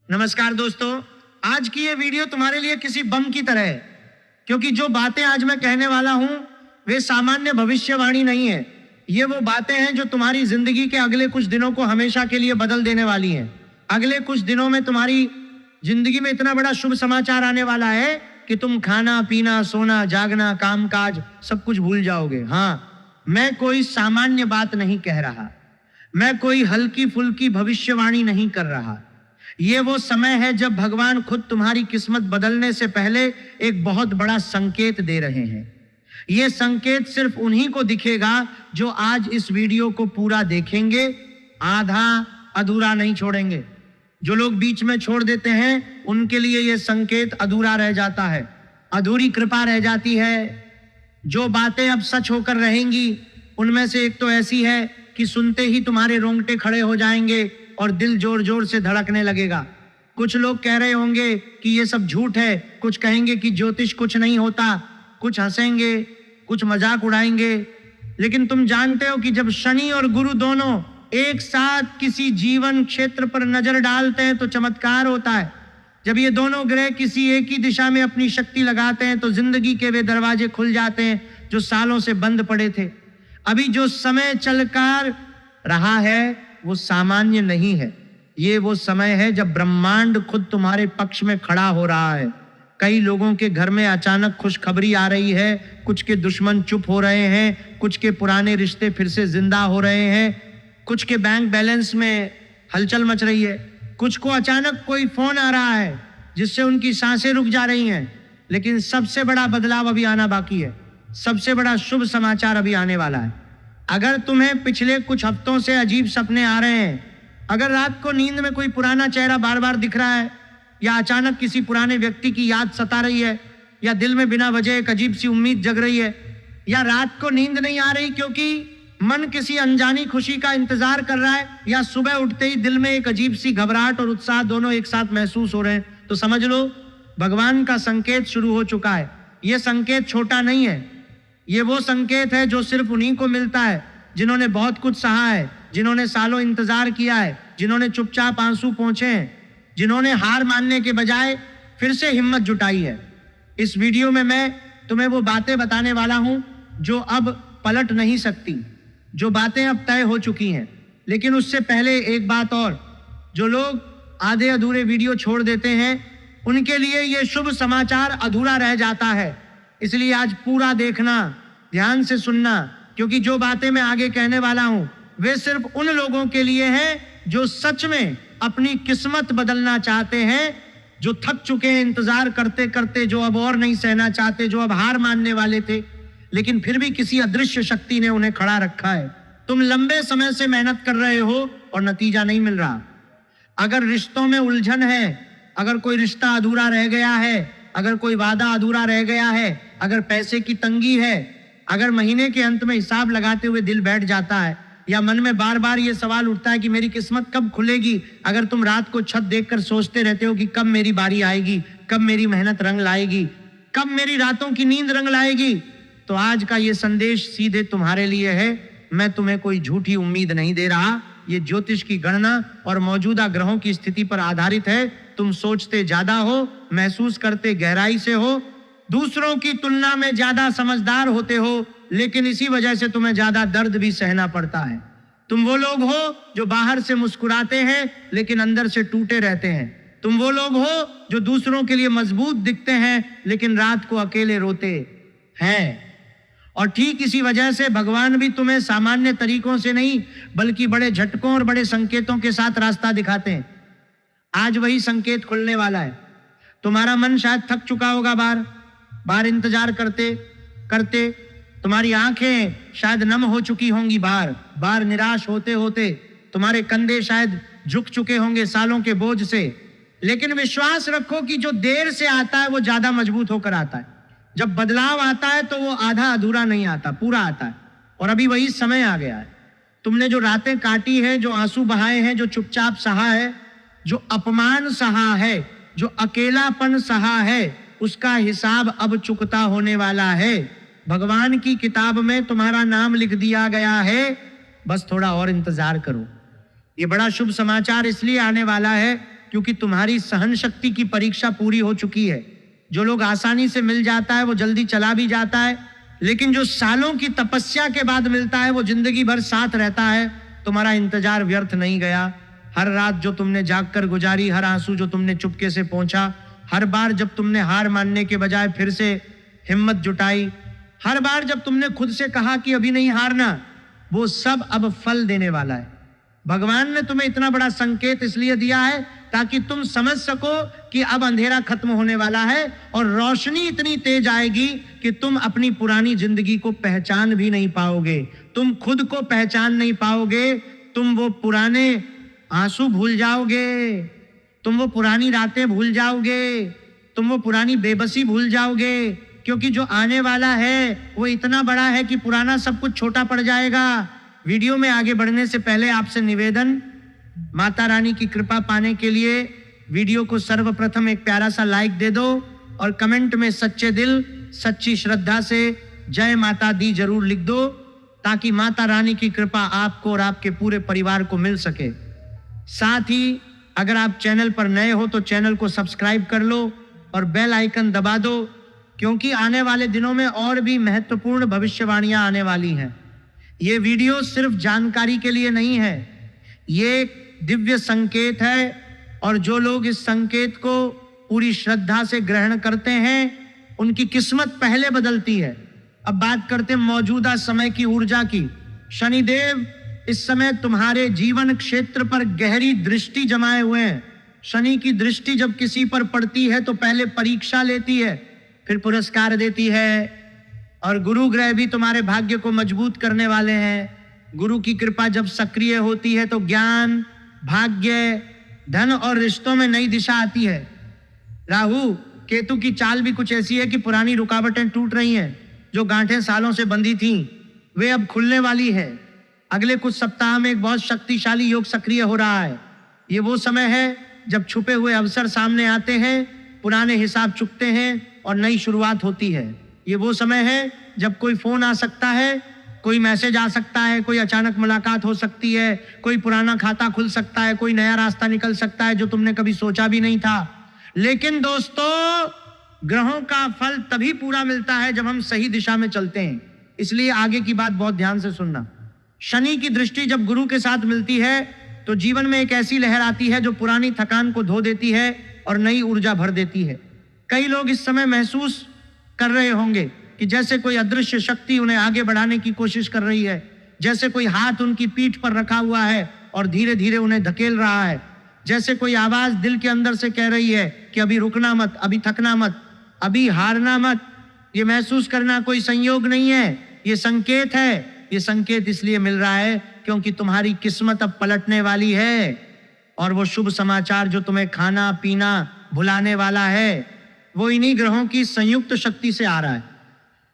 नमस्कार दोस्तों, आज की ये वीडियो तुम्हारे लिए किसी बम की तरह है, क्योंकि जो बातें आज मैं कहने वाला हूं वे सामान्य भविष्यवाणी नहीं है। ये वो बातें हैं जो तुम्हारी जिंदगी के अगले कुछ दिनों को हमेशा के लिए बदल देने वाली हैं। अगले कुछ दिनों में तुम्हारी जिंदगी में इतना बड़ा शुभ समाचार आने वाला है कि तुम खाना पीना सोना जागना काम काज सब कुछ भूल जाओगे। हाँ, मैं कोई सामान्य बात नहीं कह रहा, मैं कोई हल्की फुल्की भविष्यवाणी नहीं कर रहा। ये वो समय है जब भगवान खुद तुम्हारी किस्मत बदलने से पहले एक बहुत बड़ा संकेत दे रहे हैं। ये संकेत सिर्फ उन्हीं को दिखेगा जो आज इस वीडियो को पूरा देखेंगे, आधा अधूरा नहीं छोड़ेंगे। जो लोग बीच में छोड़ देते हैं उनके लिए ये संकेत अधूरा रह जाता है, अधूरी कृपा रह जाती है। जो बातें अब सच होकर रहेंगी उनमें से एक तो ऐसी है कि सुनते ही तुम्हारे रोंगटे खड़े हो जाएंगे और दिल जोर जोर से धड़कने लगेगा। कुछ लोग कह रहे होंगे कि ये सब झूठ है, कुछ कहेंगे कि ज्योतिष कुछ नहीं होता, कुछ हंसेंगे, कुछ मजाक उड़ाएंगे। लेकिन तुम जानते हो कि जब शनि और गुरु दोनों एक साथ किसी जीवन क्षेत्र पर नजर डालते हैं तो चमत्कार होता है। जब ये दोनों ग्रह किसी एक ही दिशा में अपनी शक्ति लगाते हैं तो जिंदगी के वे दरवाजे खुल जाते हैं जो सालों से बंद पड़े थे। अभी जो समय चलकर रहा है वो सामान्य नहीं है। ये वो समय है जब ब्रह्मांड खुद तुम्हारे पक्ष में खड़ा हो रहा है। कई लोगों के घर में अचानक खुशखबरी आ रही है, कुछ के दुश्मन चुप हो रहे हैं, कुछ के पुराने रिश्ते फिर से जिंदा हो रहे हैं, कुछ के बैंक बैलेंस में हलचल मच रही है, कुछ को अचानक कोई फोन आ रहा है जिससे उनकी सांसें रुक जा रही हैं। लेकिन सबसे बड़ा बदलाव अभी आना बाकी है, सबसे बड़ा शुभ समाचार अभी आने वाला है। अगर तुम्हें पिछले कुछ हफ्तों से अजीब सपने आ रहे हैं, अगर रात को नींद में कोई पुराना चेहरा बार बार दिख रहा है, या अचानक किसी पुराने व्यक्ति की याद सता रही है, या दिल में बिना वजह एक अजीब सी उम्मीद जग रही है, या रात को नींद नहीं आ रही क्योंकि मन किसी अनजानी खुशी का इंतजार कर रहा है, या सुबह उठते ही दिल में एक अजीब सी घबराहट और उत्साह दोनों एक साथ महसूस हो रहे हैं, तो समझ लो भगवान का संकेत शुरू हो चुका है। यह संकेत छोटा नहीं है, ये वो संकेत है जो सिर्फ उन्हीं को मिलता है जिन्होंने बहुत कुछ सहा है, जिन्होंने सालों इंतजार किया है, जिन्होंने चुपचाप आंसू पोंछे हैं, जिन्होंने हार मानने के बजाय फिर से हिम्मत जुटाई है। इस वीडियो में मैं तुम्हें वो बातें बताने वाला हूं जो अब पलट नहीं सकती, जो बातें अब तय हो चुकी हैं। लेकिन उससे पहले एक बात और, जो लोग आधे अधूरे वीडियो छोड़ देते हैं उनके लिए ये शुभ समाचार अधूरा रह जाता है। इसलिए आज पूरा देखना, ध्यान से सुनना, क्योंकि जो बातें मैं आगे कहने वाला हूं वे सिर्फ उन लोगों के लिए हैं जो सच में अपनी किस्मत बदलना चाहते हैं, जो थक चुके हैं इंतजार करते करते, जो अब और नहीं सहना चाहते, जो अब हार मानने वाले थे, लेकिन फिर भी किसी अदृश्य शक्ति ने उन्हें खड़ा रखा है। तुम लंबे समय से मेहनत कर रहे हो और नतीजा नहीं मिल रहा। अगर रिश्तों में उलझन है, अगर कोई रिश्ता अधूरा रह गया है, अगर कोई वादा अधूरा रह गया है, अगर पैसे की तंगी है, अगर महीने के अंत में हिसाब लगाते हुए दिल बैठ जाता है, या मन में बार बार ये सवाल उठता है कि मेरी किस्मत कब खुलेगी, अगर तुम रात को छत देखकर सोचते रहते हो कि कब मेरी बारी आएगी, कब मेरी मेहनत रंग लाएगी, कब मेरी रातों की नींद रंग लाएगी, तो आज का ये संदेश सीधे तुम्हारे लिए है। मैं तुम्हें कोई झूठी उम्मीद नहीं दे रहा, ये ज्योतिष की गणना और मौजूदा ग्रहों की स्थिति पर आधारित है। तुम सोचते ज्यादा हो, महसूस करते गहराई से हो, दूसरों की तुलना में ज्यादा समझदार होते हो, लेकिन इसी वजह से तुम्हें ज्यादा दर्द भी सहना पड़ता है। तुम वो लोग हो जो बाहर से मुस्कुराते हैं लेकिन अंदर से टूटे रहते हैं। तुम वो लोग हो जो दूसरों के लिए मजबूत दिखते हैं लेकिन रात को अकेले रोते हैं। और ठीक इसी वजह से भगवान भी तुम्हें सामान्य तरीकों से नहीं बल्कि बड़े झटकों और बड़े संकेतों के साथ रास्ता दिखाते हैं। आज वही संकेत खुलने वाला है। तुम्हारा मन शायद थक चुका होगा बार बार इंतजार करते करते, तुम्हारी आंखें शायद नम हो चुकी होंगी बार बार निराश होते होते, तुम्हारे कंधे शायद झुक चुके होंगे सालों के बोझ से। लेकिन विश्वास रखो कि जो देर से आता है वो ज्यादा मजबूत होकर आता है। जब बदलाव आता है तो वो आधा अधूरा नहीं आता, पूरा आता है। और अभी वही समय आ गया है। तुमने जो रातें काटी है, जो आंसू बहाए हैं, जो चुपचाप सहा है, जो अपमान सहा है, जो अकेलापन सहा है, उसका हिसाब अब चुकता होने वाला है। भगवान की किताब में तुम्हारा नाम लिख दिया गया है, बस थोड़ा और इंतजार करो। ये बड़ा शुभ समाचार इसलिए आने वाला है क्योंकि तुम्हारी सहन शक्ति की परीक्षा पूरी हो चुकी है। जो लोग आसानी से मिल जाता है वो जल्दी चला भी जाता है, लेकिन जो सालों की तपस्या के बाद मिलता है वो जिंदगी भर साथ रहता है। तुम्हारा इंतजार व्यर्थ नहीं गया। हर रात जो तुमने जागकर गुजारी, हर आंसू जो तुमने चुपके से पहुंचा, हर बार जब तुमने हार मानने के बजाय फिर से हिम्मत जुटाई, हर बार जब तुमने खुद से कहा कि अभी नहीं हारना, वो सब अब फल देने वाला है। भगवान ने तुम्हें इतना बड़ा संकेत इसलिए दिया है ताकि तुम समझ सको कि अब अंधेरा खत्म होने वाला है और रोशनी इतनी तेज आएगी कि तुम अपनी पुरानी जिंदगी को पहचान भी नहीं पाओगे, तुम खुद को पहचान नहीं पाओगे, तुम वो पुराने आंसू भूल जाओगे, तुम वो पुरानी रातें भूल जाओगे, तुम वो पुरानी बेबसी भूल जाओगे, क्योंकि जो आने वाला है वो इतना बड़ा है कि पुराना सब कुछ छोटा पड़ जाएगा। वीडियो में आगे बढ़ने से पहले आपसे निवेदन, माता रानी की कृपा पाने के लिए वीडियो को सर्वप्रथम एक प्यारा सा लाइक दे दो और कमेंट में सच्चे दिल सच्ची श्रद्धा से जय माता दी जरूर लिख दो, ताकि माता रानी की कृपा आपको और आपके पूरे परिवार को मिल सके। साथ ही अगर आप चैनल पर नए हो तो चैनल को सब्सक्राइब कर लो और बेल आइकन दबा दो, क्योंकि आने वाले दिनों में और भी महत्वपूर्ण भविष्यवाणियां आने वाली हैं। ये वीडियो सिर्फ जानकारी के लिए नहीं है, ये एक दिव्य संकेत है, और जो लोग इस संकेत को पूरी श्रद्धा से ग्रहण करते हैं उनकी किस्मत पहले बदलती है। अब बात करते हैं मौजूदा समय की ऊर्जा की। शनिदेव इस समय तुम्हारे जीवन क्षेत्र पर गहरी दृष्टि जमाए हुए हैं। शनि की दृष्टि जब किसी पर पड़ती है तो पहले परीक्षा लेती है, फिर पुरस्कार देती है। और गुरु ग्रह भी तुम्हारे भाग्य को मजबूत करने वाले हैं। गुरु की कृपा जब सक्रिय होती है तो ज्ञान, भाग्य, धन और रिश्तों में नई दिशा आती है। राहु केतु की चाल भी कुछ ऐसी है कि पुरानी रुकावटें टूट रही हैं, जो गांठें सालों से बंधी थीं वे अब खुलने वाली है। अगले कुछ सप्ताह में एक बहुत शक्तिशाली योग सक्रिय हो रहा है। ये वो समय है जब छुपे हुए अवसर सामने आते हैं, पुराने हिसाब चुकते हैं और नई शुरुआत होती है। ये वो समय है जब कोई फोन आ सकता है, कोई मैसेज आ सकता है, कोई अचानक मुलाकात हो सकती है, कोई पुराना खाता खुल सकता है, कोई नया रास्ता निकल सकता है जो तुमने कभी सोचा भी नहीं था। लेकिन दोस्तों, ग्रहों का फल तभी पूरा मिलता है जब हम सही दिशा में चलते हैं। इसलिए आगे की बात बहुत ध्यान से सुनना। शनि की दृष्टि जब गुरु के साथ मिलती है तो जीवन में एक ऐसी लहर आती है जो पुरानी थकान को धो देती है और नई ऊर्जा भर देती है। कई लोग इस समय महसूस कर रहे होंगे कि जैसे कोई अदृश्य शक्ति उन्हें आगे बढ़ाने की कोशिश कर रही है, जैसे कोई हाथ उनकी पीठ पर रखा हुआ है और धीरे धीरे उन्हें धकेल रहा है, जैसे कोई आवाज दिल के अंदर से कह रही है कि अभी रुकना मत, अभी थकना मत, अभी हारना मत। ये महसूस करना कोई संयोग नहीं है, ये संकेत है। ये संकेत इसलिए मिल रहा है क्योंकि तुम्हारी किस्मत अब पलटने वाली है, और वो शुभ समाचार जो तुम्हें खाना पीना भुलाने वाला है वो इन्हीं ग्रहों की संयुक्त शक्ति से आ रहा है।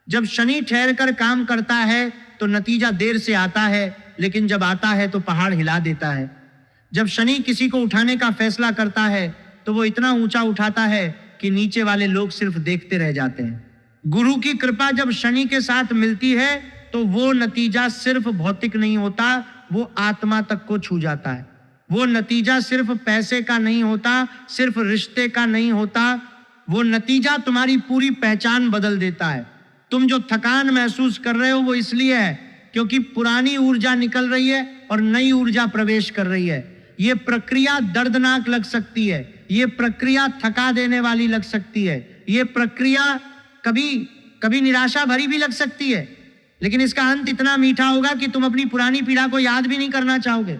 जब शनि ठहर कर काम करता है तो नतीजा देर से आता है, लेकिन जब आता है तो पहाड़ हिला देता है। जब शनि किसी को उठाने का फैसला करता है तो वो इतना ऊंचा उठाता है कि नीचे वाले लोग सिर्फ देखते रह जाते हैं। गुरु की कृपा जब शनि के साथ मिलती है तो वो नतीजा सिर्फ भौतिक नहीं होता, वो आत्मा तक को छू जाता है। वो नतीजा सिर्फ पैसे का नहीं होता, सिर्फ रिश्ते का नहीं होता, वो नतीजा तुम्हारी पूरी पहचान बदल देता है। तुम जो थकान महसूस कर रहे हो वो इसलिए है क्योंकि पुरानी ऊर्जा निकल रही है और नई ऊर्जा प्रवेश कर रही है। ये प्रक्रिया दर्दनाक लग सकती है, ये प्रक्रिया थका देने वाली लग सकती है, ये प्रक्रिया कभी कभी निराशा भरी भी लग सकती है, लेकिन इसका अंत इतना मीठा होगा कि तुम अपनी पुरानी पीड़ा को याद भी नहीं करना चाहोगे।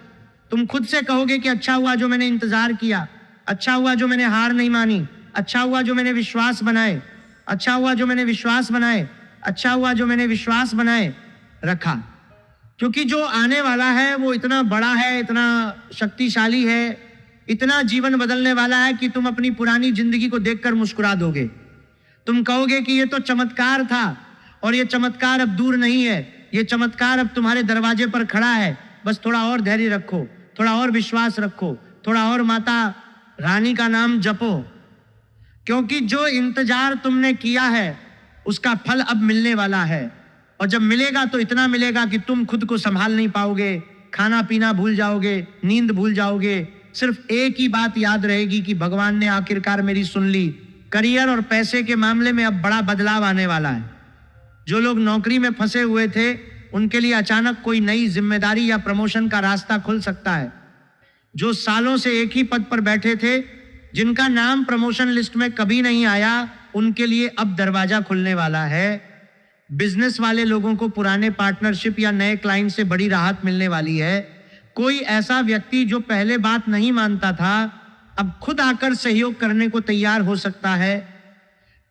तुम खुद से कहोगे कि अच्छा हुआ जो मैंने इंतजार किया, अच्छा हुआ जो मैंने हार नहीं मानी, अच्छा हुआ जो मैंने विश्वास बनाए, अच्छा हुआ जो मैंने विश्वास बनाए, अच्छा हुआ जो मैंने विश्वास बनाए रखा। क्योंकि जो आने वाला है वो इतना बड़ा है, इतना शक्तिशाली है, इतना जीवन बदलने वाला है कि तुम अपनी पुरानी जिंदगी को देखकर मुस्कुरा दोगे। तुम कहोगे कि ये तो चमत्कार था और ये चमत्कार अब दूर नहीं है, ये चमत्कार अब तुम्हारे दरवाजे पर खड़ा है। बस थोड़ा और धैर्य रखो, थोड़ा और विश्वास रखो, थोड़ा और माता रानी का नाम जपो, क्योंकि जो इंतजार तुमने किया है उसका फल अब मिलने वाला है। और जब मिलेगा तो इतना मिलेगा कि तुम खुद को संभाल नहीं पाओगे, खाना पीना भूल जाओगे, नींद भूल जाओगे, सिर्फ एक ही बात याद रहेगी कि भगवान ने आखिरकार मेरी सुन ली। करियर और पैसे के मामले में अब बड़ा बदलाव आने वाला है। जो लोग नौकरी में फंसे हुए थे उनके लिए अचानक कोई नई जिम्मेदारी या प्रमोशन का रास्ता खुल सकता है। जो सालों से एक ही पद पर बैठे थे, जिनका नाम प्रमोशन लिस्ट में कभी नहीं आया, उनके लिए अब दरवाजा खुलने वाला है। बिजनेस वाले लोगों को पुराने पार्टनरशिप या नए क्लाइंट से बड़ी राहत मिलने वाली है। कोई ऐसा व्यक्ति जो पहले बात नहीं मानता था, अब खुद आकर सहयोग करने को तैयार हो सकता है।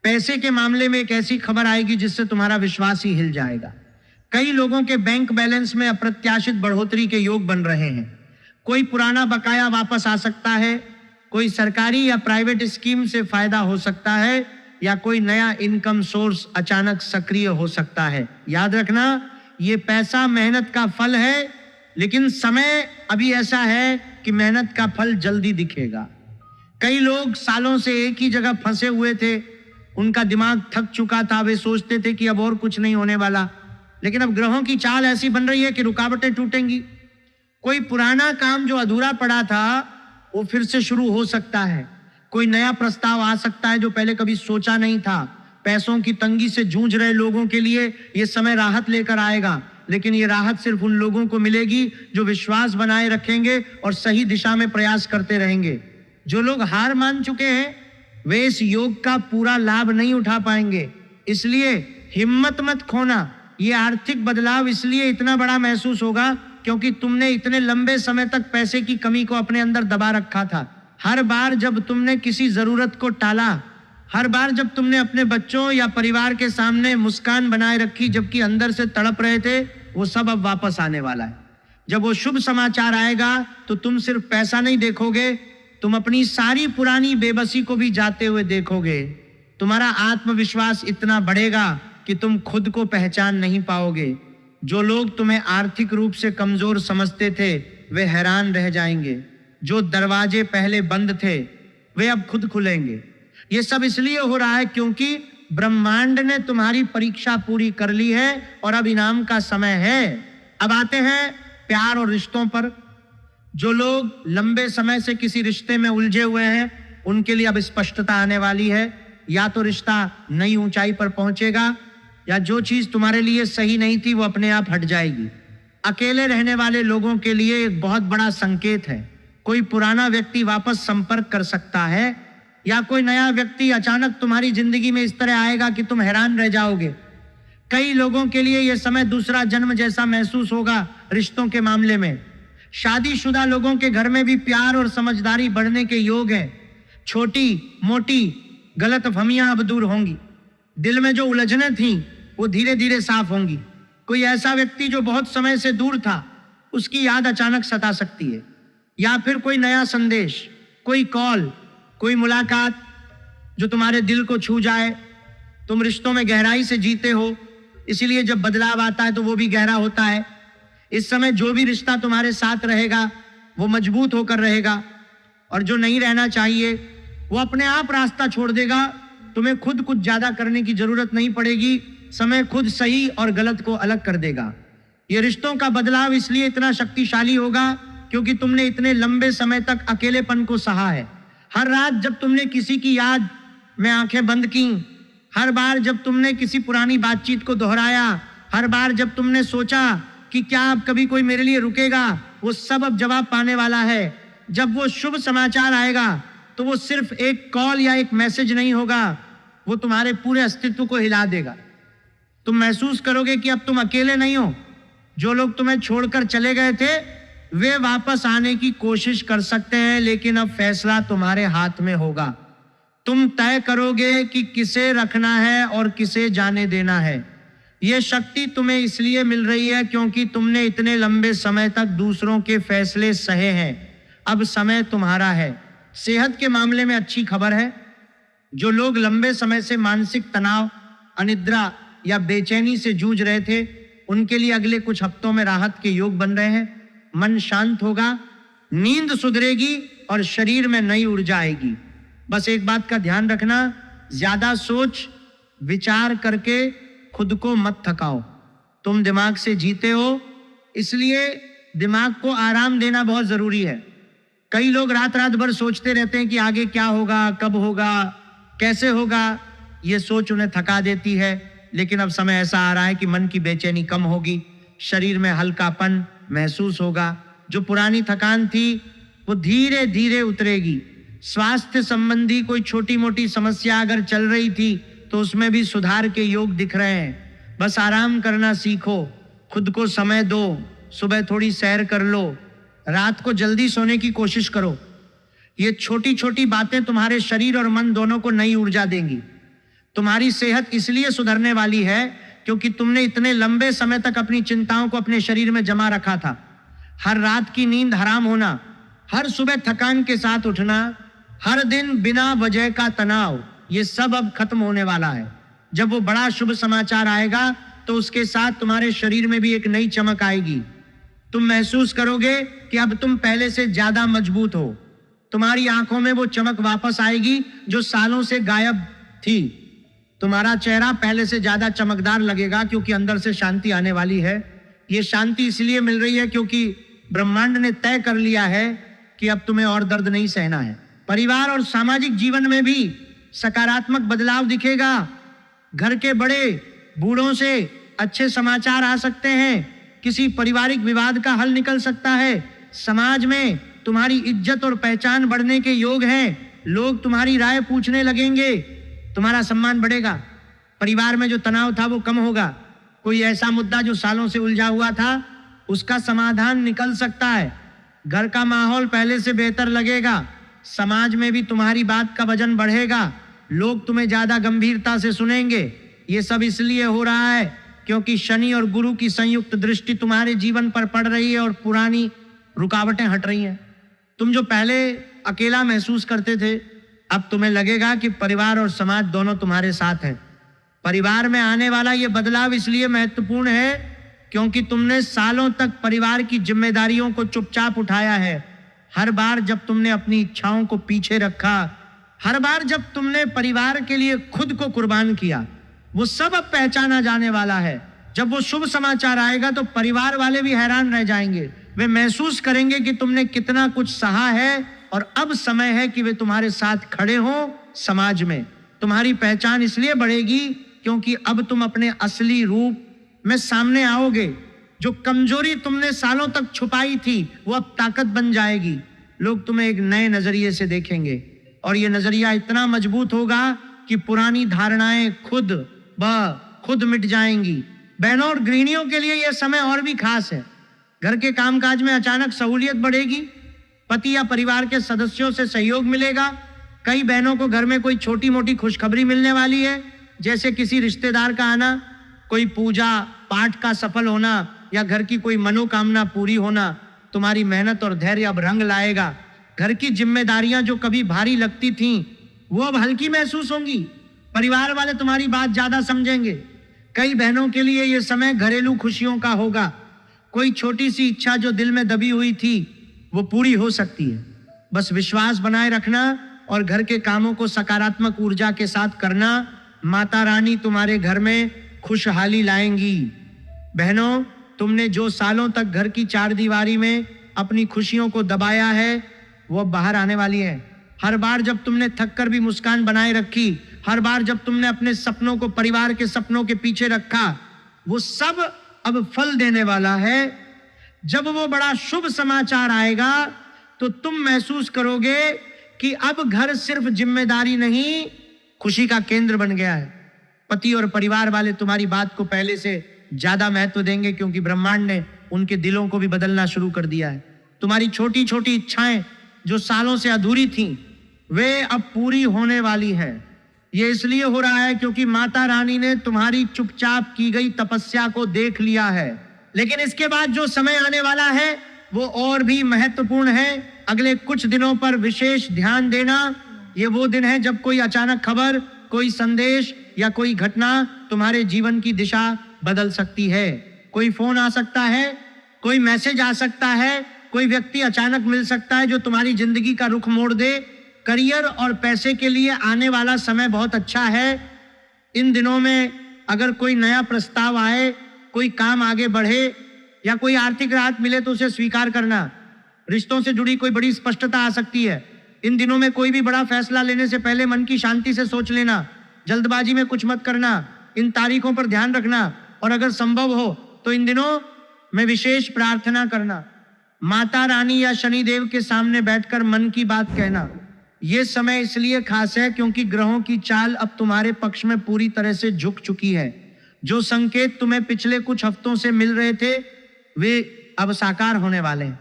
पैसे के मामले में एक ऐसी खबर आएगी जिससे तुम्हारा विश्वास ही हिल जाएगा। कई लोगों के बैंक बैलेंस में अप्रत्याशित बढ़ोतरी के योग बन रहे हैं। कोई पुराना बकाया वापस आ सकता है, कोई सरकारी या प्राइवेट स्कीम से फायदा हो सकता है, या कोई नया इनकम सोर्स अचानक सक्रिय हो सकता है। याद रखना, ये पैसा मेहनत का फल है, लेकिन समय अभी ऐसा है कि मेहनत का फल जल्दी दिखेगा। कई लोग सालों से एक ही जगह फंसे हुए थे, उनका दिमाग थक चुका था, वे सोचते थे कि अब और कुछ नहीं होने वाला, लेकिन अब ग्रहों की चाल ऐसी बन रही है कि रुकावटें टूटेंगी। कोई पुराना काम जो अधूरा पड़ा था वो फिर से शुरू हो सकता है। कोई नया प्रस्ताव आ सकता है जो पहले कभी सोचा नहीं था। पैसों की तंगी से जूझ रहे लोगों के लिए ये समय राहत लेकर आएगा, लेकिन ये राहत सिर्फ उन लोगों को मिलेगी जो विश्वास बनाए रखेंगे और सही दिशा में प्रयास करते रहेंगे। जो लोग हार मान चुके हैं वे इस योग का पूरा लाभ नहीं उठा पाएंगे, इसलिए हिम्मत मत खोना। ये आर्थिक बदलाव इसलिए इतना बड़ा महसूस होगा क्योंकि तुमने इतने लंबे समय तक पैसे की कमी को अपने अंदर दबा रखा था। हर बार जब तुमने किसी जरूरत को टाला, हर बार जब तुमने अपने बच्चों या परिवार के सामने मुस्कान बनाए रखी जबकि अंदर से तड़प रहे थे, वो सब अब वापस आने वाला है। जब वो शुभ समाचार आएगा तो तुम सिर्फ पैसा नहीं देखोगे, तुम अपनी सारी पुरानी बेबसी को भी जाते हुए देखोगे। तुम्हारा आत्मविश्वास इतना बढ़ेगा कि तुम खुद को पहचान नहीं पाओगे। जो लोग तुम्हें आर्थिक रूप से कमजोर समझते थे वे हैरान रह जाएंगे। जो दरवाजे पहले बंद थे वे अब खुद खुलेंगे। ये सब इसलिए हो रहा है क्योंकि ब्रह्मांड ने तुम्हारी परीक्षा पूरी कर ली है और अब इनाम का समय है। अब आते हैं प्यार और रिश्तों पर। जो लोग लंबे समय से किसी रिश्ते में उलझे हुए हैं उनके लिए अब स्पष्टता आने वाली है। या तो रिश्ता नई ऊंचाई पर पहुंचेगा या जो चीज तुम्हारे लिए सही नहीं थी वो अपने आप हट जाएगी। अकेले रहने वाले लोगों के लिए एक बहुत बड़ा संकेत है। कोई पुराना व्यक्ति वापस संपर्क कर सकता है या कोई नया व्यक्ति अचानक तुम्हारी जिंदगी में इस तरह आएगा कि तुम हैरान रह जाओगे। कई लोगों के लिए यह समय दूसरा जन्म जैसा महसूस होगा। रिश्तों के मामले में शादीशुदा लोगों के घर में भी प्यार और समझदारी बढ़ने के योग हैं। छोटी मोटी गलतफहमियां अब दूर होंगी। दिल में जो उलझनें थीं वो धीरे धीरे साफ होंगी। कोई ऐसा व्यक्ति जो बहुत समय से दूर था उसकी याद अचानक सता सकती है, या फिर कोई नया संदेश, कोई कॉल, कोई मुलाकात जो तुम्हारे दिल को छू जाए। तुम रिश्तों में गहराई से जीते हो, इसीलिए जब बदलाव आता है तो वो भी गहरा होता है। इस समय जो भी रिश्ता तुम्हारे साथ रहेगा वो मजबूत होकर रहेगा और जो नहीं रहना चाहिए वो अपने आप रास्ता छोड़ देगा। तुम्हें खुद कुछ ज्यादा करने की जरूरत नहीं पड़ेगी। समय खुद सही और गलत को अलग कर देगा। ये रिश्तों का बदलाव इसलिए इतना शक्तिशाली होगा क्योंकि तुमने इतने लंबे समय तक अकेलेपन को सहा है। हर रात जब तुमने किसी की याद में आंखें बंद की, हर बार जब तुमने किसी पुरानी बातचीत को दोहराया, हर बार जब तुमने सोचा कि क्या अब कभी कोई मेरे लिए रुकेगा, वो सब अब जवाब पाने वाला है। जब वो शुभ समाचार आएगा तो वो सिर्फ एक कॉल या एक मैसेज नहीं होगा, वो तुम्हारे पूरे अस्तित्व को हिला देगा। तुम महसूस करोगे कि अब तुम अकेले नहीं हो। जो लोग तुम्हें छोड़कर चले गए थे वे वापस आने की कोशिश कर सकते हैं, लेकिन अब फैसला तुम्हारे हाथ में होगा। तुम तय करोगे कि किसे रखना है और किसे जाने देना है। यह शक्ति तुम्हें इसलिए मिल रही है क्योंकि तुमने इतने लंबे समय तक दूसरों के फैसले सहे हैं। अब समय तुम्हारा है। सेहत के मामले में अच्छी खबर है। जो लोग लंबे समय से मानसिक तनाव, अनिद्रा या बेचैनी से जूझ रहे थे उनके लिए अगले कुछ हफ्तों में राहत के योग बन रहे हैं। मन शांत होगा, नींद सुधरेगी और शरीर में नई ऊर्जा आएगी। बस एक बात का ध्यान रखना, ज्यादा सोच विचार करके खुद को मत थकाओ। तुम दिमाग से जीते हो, इसलिए दिमाग को आराम देना बहुत जरूरी है। कई लोग रात रात भर सोचते रहते हैं कि आगे क्या होगा, कब होगा, कैसे होगा। ये सोच उन्हें थका देती है। लेकिन अब समय ऐसा आ रहा है कि मन की बेचैनी कम होगी, शरीर में हल्कापन महसूस होगा। जो पुरानी थकान थी वो धीरे धीरे उतरेगी। स्वास्थ्य संबंधी कोई छोटी मोटी समस्या अगर चल रही थी तो उसमें भी सुधार के योग दिख रहे हैं। बस आराम करना सीखो, खुद को समय दो, सुबह थोड़ी सैर कर लो, रात को जल्दी सोने की कोशिश करो। ये छोटी छोटी बातें तुम्हारे शरीर और मन दोनों को नई ऊर्जा देंगी। तुम्हारी सेहत इसलिए सुधरने वाली है क्योंकि तुमने इतने लंबे समय तक अपनी चिंताओं को अपने शरीर में जमा रखा था। हर रात की नींद हराम होना, हर सुबह थकान के साथ उठना, हर दिन बिना वजह का तनाव, ये सब अब खत्म होने वाला है। जब वो बड़ा शुभ समाचार आएगा तो उसके साथ तुम्हारे शरीर में भी एक नई चमक आएगी। तुम महसूस करोगे कि अब तुम पहले से ज्यादा मजबूत हो। तुम्हारी आंखों में वो चमक वापस आएगी जो सालों से गायब थी। तुम्हारा चेहरा पहले से ज्यादा चमकदार लगेगा क्योंकि अंदर से शांति आने वाली है। ये शांति इसलिए मिल रही है क्योंकि ब्रह्मांड ने तय कर लिया है कि अब तुम्हें और दर्द नहीं सहना है। परिवार और सामाजिक जीवन में भी सकारात्मक बदलाव दिखेगा। घर के बड़े बूढ़ों से अच्छे समाचार आ सकते हैं। किसी पारिवारिक विवाद का हल निकल सकता है। समाज में तुम्हारी इज्जत और पहचान बढ़ने के योग हैं। लोग तुम्हारी राय पूछने लगेंगे, तुम्हारा सम्मान बढ़ेगा। परिवार में जो तनाव था वो कम होगा। कोई ऐसा मुद्दा जो सालों से उलझा हुआ था उसका समाधान निकल सकता है। घर का माहौल पहले से बेहतर लगेगा। समाज में भी तुम्हारी बात का वजन बढ़ेगा। लोग तुम्हें ज्यादा गंभीरता से सुनेंगे। ये सब इसलिए हो रहा है क्योंकि शनि और गुरु की संयुक्त दृष्टि तुम्हारे जीवन पर पड़ रही है और पुरानी रुकावटें हट रही हैं। तुम जो पहले अकेला महसूस करते थे, अब तुम्हें लगेगा कि परिवार और समाज दोनों तुम्हारे साथ हैं। परिवार में आने वाला ये बदलाव इसलिए महत्वपूर्ण है क्योंकि तुमने सालों तक परिवार की जिम्मेदारियों को चुपचाप उठाया है। हर बार जब तुमने अपनी इच्छाओं को पीछे रखा, हर बार जब तुमने परिवार के लिए खुद को कुर्बान किया, वो सब अब पहचाना जाने वाला है। जब वो शुभ समाचार आएगा तो परिवार वाले भी हैरान रह जाएंगे। वे महसूस करेंगे कि तुमने कितना कुछ सहा है और अब समय है कि वे तुम्हारे साथ खड़े हों। समाज में तुम्हारी पहचान इसलिए बढ़ेगी क्योंकि अब तुम अपने असली रूप में सामने आओगे। जो कमजोरी तुमने सालों तक छुपाई थी वो अब ताकत बन जाएगी। लोग तुम्हें एक नए नजरिए से देखेंगे और ये नजरिया इतना मजबूत होगा कि पुरानी धारणाएं खुद मिट जाएंगी। बहनों और गृहिणियों के लिए यह समय और भी खास है। घर के कामकाज में अचानक सहूलियत बढ़ेगी। पति या परिवार के सदस्यों से सहयोग मिलेगा। कई बहनों को घर में कोई छोटी मोटी खुशखबरी मिलने वाली है, जैसे किसी रिश्तेदार का आना, कोई पूजा पाठ का सफल होना या घर की कोई मनोकामना पूरी होना। तुम्हारी मेहनत और धैर्य अब रंग लाएगा। घर की जिम्मेदारियां जो कभी भारी लगती थीं वो अब हल्की महसूस होंगी। परिवार वाले तुम्हारी बात ज्यादा समझेंगे। कई बहनों के लिए यह समय घरेलू खुशियों का होगा। कोई छोटी सी इच्छा जो दिल में दबी हुई थी वो पूरी हो सकती है। बस विश्वास बनाए रखना और घर के कामों को सकारात्मक ऊर्जा के साथ करना। माता रानी तुम्हारे घर में खुशहाली लाएंगी। बहनों, तुमने जो सालों तक घर की चारदीवारी में अपनी खुशियों को दबाया है वो अब बाहर आने वाली है। हर बार जब तुमने थक कर भी मुस्कान बनाए रखी, हर बार जब तुमने अपने सपनों को परिवार के सपनों के पीछे रखा, वो सब अब फल देने वाला है। जब वो बड़ा शुभ समाचार आएगा तो तुम महसूस करोगे कि अब घर सिर्फ जिम्मेदारी नहीं, खुशी का केंद्र बन गया है। पति और परिवार वाले तुम्हारी बात को पहले से ज्यादा महत्व देंगे क्योंकि ब्रह्मांड ने उनके दिलों को भी बदलना शुरू कर दिया है। तुम्हारी छोटी छोटी इच्छाएं जो सालों से अधूरी थीं वे अब पूरी होने वाली है। ये इसलिए हो रहा है क्योंकि माता रानी ने तुम्हारी चुपचाप की गई तपस्या को देख लिया है। लेकिन इसके बाद जो समय आने वाला है वो और भी महत्वपूर्ण है। अगले कुछ दिनों पर विशेष ध्यान देना। ये वो दिन है जब कोई अचानक खबर, कोई संदेश या कोई घटना तुम्हारे जीवन की दिशा बदल सकती है। कोई फोन आ सकता है, कोई मैसेज आ सकता है, कोई व्यक्ति अचानक मिल सकता है जो तुम्हारी जिंदगी का रुख मोड़ दे। करियर और पैसे के लिए आने वाला समय बहुत अच्छा है। इन दिनों में अगर कोई नया प्रस्ताव आए, कोई काम आगे बढ़े या कोई आर्थिक राहत मिले तो उसे स्वीकार करना। रिश्तों से जुड़ी कोई बड़ी स्पष्टता आ सकती है। इन दिनों में कोई भी बड़ा फैसला लेने से पहले मन की शांति से सोच लेना, जल्दबाजी में कुछ मत करना, इन तारीखों पर ध्यान रखना और अगर संभव हो तो इन दिनों में विशेष प्रार्थना करना, माता रानी या शनिदेव के सामने बैठकर मन की बात कहना। यह समय इसलिए खास है क्योंकि ग्रहों की चाल अब तुम्हारे पक्ष में पूरी तरह से झुक चुकी है। जो संकेत तुम्हें पिछले कुछ हफ्तों से मिल रहे थे वे अब साकार होने वाले हैं।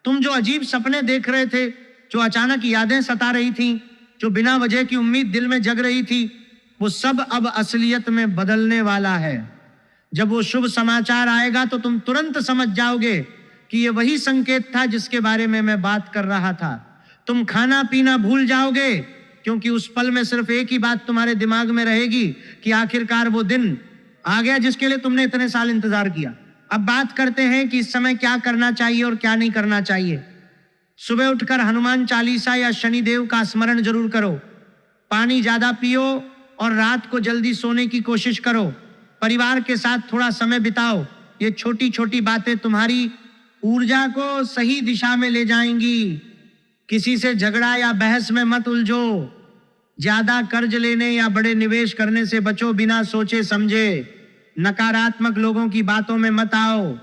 तुम जो अजीब सपने देख रहे थे, जो अचानक यादें सता रही थीं, जो बिना वजह की उम्मीद दिल में जग रही थी, वो सब अब असलियत में बदलने वाला है। जब वो शुभ समाचार आएगा तो तुम तुरंत समझ जाओगे कि ये वही संकेत था जिसके बारे में मैं बात कर रहा था। तुम खाना पीना भूल जाओगे क्योंकि उस पल में सिर्फ एक ही बात तुम्हारे दिमाग में रहेगी कि आखिरकार वो दिन आ गया जिसके लिए तुमने इतने साल इंतजार किया। अब बात करते हैं कि इस समय क्या करना चाहिए और क्या नहीं करना चाहिए। सुबह उठकर हनुमान चालीसा या शनिदेव का स्मरण जरूर करो, पानी ज्यादा पियो और रात को जल्दी सोने की कोशिश करो। परिवार के साथ थोड़ा समय बिताओ। ये छोटी छोटी बातें तुम्हारी ऊर्जा को सही दिशा में ले जाएंगी। किसी से झगड़ा या बहस में मत उलझो। ज्यादा कर्ज लेने या बड़े निवेश करने से बचो बिना सोचे समझे। नकारात्मक लोगों की बातों में मत आओ।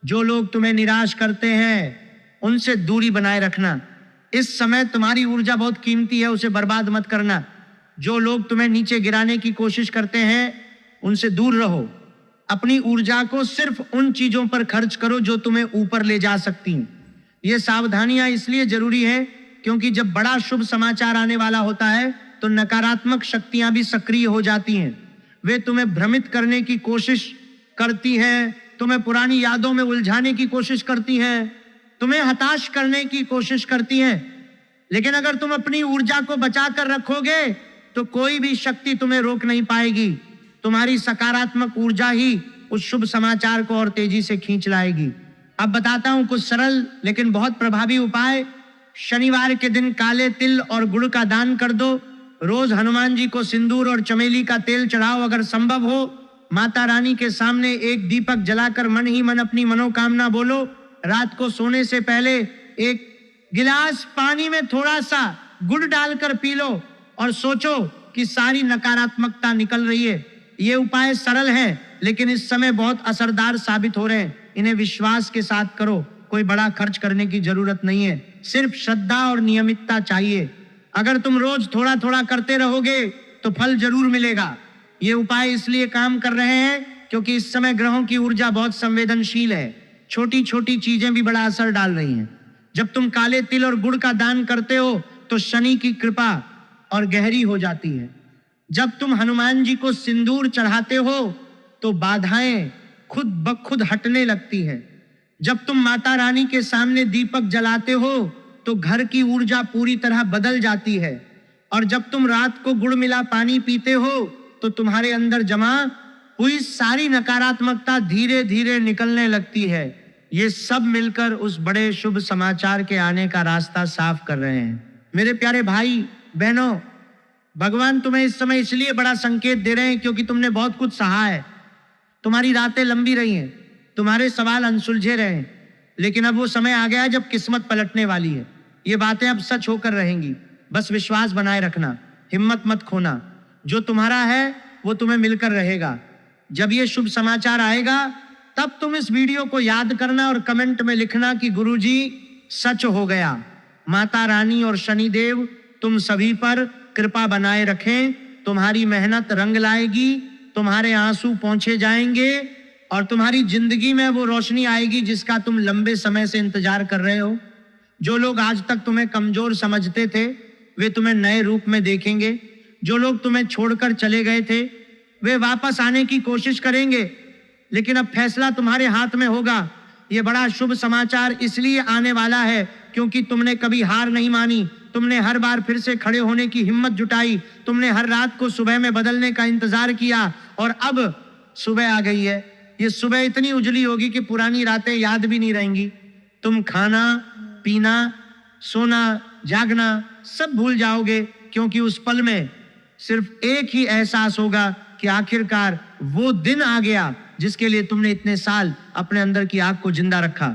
जो लोग तुम्हें निराश करते हैं उनसे दूरी बनाए रखना। इस समय तुम्हारी ऊर्जा बहुत कीमती है, उसे बर्बाद मत करना। जो लोग तुम्हें नीचे गिराने की कोशिश करते हैं उनसे दूर रहो। अपनी ऊर्जा को सिर्फ उन चीजों पर खर्च करो जो तुम्हें ऊपर ले जा सकती हैं। ये सावधानियां इसलिए जरूरी है क्योंकि जब बड़ा शुभ समाचार आने वाला होता है तो नकारात्मक शक्तियां भी सक्रिय हो जाती हैं। वे तुम्हें भ्रमित करने की कोशिश करती हैं, तुम्हें पुरानी यादों में उलझाने की कोशिश करती हैं, तुम्हें हताश करने की कोशिश करती हैं। लेकिन अगर तुम अपनी ऊर्जा को बचा कर रखोगे तो कोई भी शक्ति तुम्हें रोक नहीं पाएगी। तुम्हारी सकारात्मक ऊर्जा ही उस शुभ समाचार को और तेजी से खींच लाएगी। अब बताता हूं कुछ सरल लेकिन बहुत प्रभावी उपाय। शनिवार के दिन काले तिल और गुड़ का दान कर दो। रोज हनुमान जी को सिंदूर और चमेली का तेल चढ़ाओ। अगर संभव हो माता रानी के सामने एक दीपक जलाकर मन ही मन अपनी मनोकामना बोलो। रात को सोने से पहले एक गिलास पानी में थोड़ा सा गुड़ डालकर पी लो और सोचो कि सारी नकारात्मकता निकल रही है। ये उपाय सरल है लेकिन इस समय बहुत असरदार साबित हो रहे हैं। इन्हें विश्वास के साथ करो। कोई बड़ा खर्च करने की जरूरत नहीं है, सिर्फ श्रद्धा और नियमितता चाहिए। अगर तुम रोज थोड़ा थोड़ा करते रहोगे तो फल जरूर मिलेगा। ये उपाय इसलिए काम कर रहे हैं क्योंकि इस समय ग्रहों की ऊर्जा बहुत संवेदनशील है। छोटी छोटी चीजें भी बड़ा असर डाल रही हैं। जब तुम काले तिल और गुड़ का दान करते हो तो शनि की कृपा और गहरी हो जाती है। जब तुम हनुमान जी को सिंदूर चढ़ाते हो तो बाधाएं खुद ब खुद हटने लगती हैं। जब तुम माता रानी के सामने दीपक जलाते हो तो घर की ऊर्जा पूरी तरह बदल जाती है। और जब तुम रात को गुड़ मिला पानी पीते हो तो तुम्हारे अंदर जमा हुई सारी नकारात्मकता धीरे धीरे निकलने लगती है। ये सब मिलकर उस बड़े शुभ समाचार के आने का रास्ता साफ कर रहे हैं। मेरे प्यारे भाई बहनों, भगवान तुम्हें इस समय इसलिए बड़ा संकेत दे रहे हैं क्योंकि तुमने बहुत कुछ सहा है। तुम्हारी रातें लंबी रही हैं, तुम्हारे सवाल अनसुलझे रहे हैं, लेकिन अब वो समय आ गया है जब किस्मत पलटने वाली है। ये बातें अब सच होकर रहेंगी। बस विश्वास बनाए रखना, हिम्मत मत खोना। जो तुम्हारा है वो तुम्हें मिलकर रहेगा। जब ये शुभ समाचार आएगा तब तुम इस वीडियो को याद करना और कमेंट में लिखना कि गुरुजी सच हो गया। माता रानी और शनिदेव तुम सभी पर कृपा बनाए रखें। तुम्हारी मेहनत रंग लाएगी, तुम्हारे आंसू पोंछे जाएंगे और तुम्हारी जिंदगी में वो रोशनी आएगी जिसका तुम लंबे समय से इंतजार कर रहे हो। जो लोग आज तक तुम्हें कमजोर समझते थे वे तुम्हें नए रूप में देखेंगे। जो लोग तुम्हें छोड़कर चले गए थे वे वापस आने की कोशिश करेंगे, लेकिन अब फैसला तुम्हारे हाथ में होगा। ये बड़ा शुभ समाचार इसलिए आने वाला है क्योंकि तुमने कभी हार नहीं मानी। तुमने हर बार फिर से खड़े होने की हिम्मत जुटाई। तुमने हर रात को सुबह में बदलने का इंतजार किया और अब सुबह आ गई है। ये सुबह इतनी उजली होगी कि पुरानी रातें याद भी नहीं रहेंगी। तुम खाना पीना, सोना, जागना सब भूल जाओगे क्योंकि उस पल में सिर्फ एक ही एहसास होगा कि आखिरकार वो दिन आ गया जिसके लिए तुमने इतने साल अपने अंदर की आग को जिंदा रखा।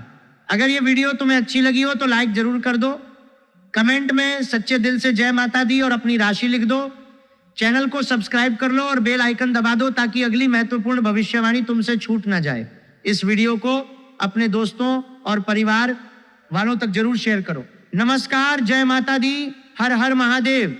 अगर ये वीडियो तुम्हें अच्छी लगी हो तो लाइक जरूर कर दो, कमेंट में सच्चे दिल से जय माता दी और अपनी राशि लिख दो, चैनल को सब्सक्राइब कर लो और बेल आइकन दबा दो ताकि अगली महत्वपूर्ण भविष्यवाणी तुमसे छूट ना जाए। इस वीडियो को अपने दोस्तों और परिवार वालों तक जरूर शेयर करो। नमस्कार, जय माता दी, हर हर महादेव।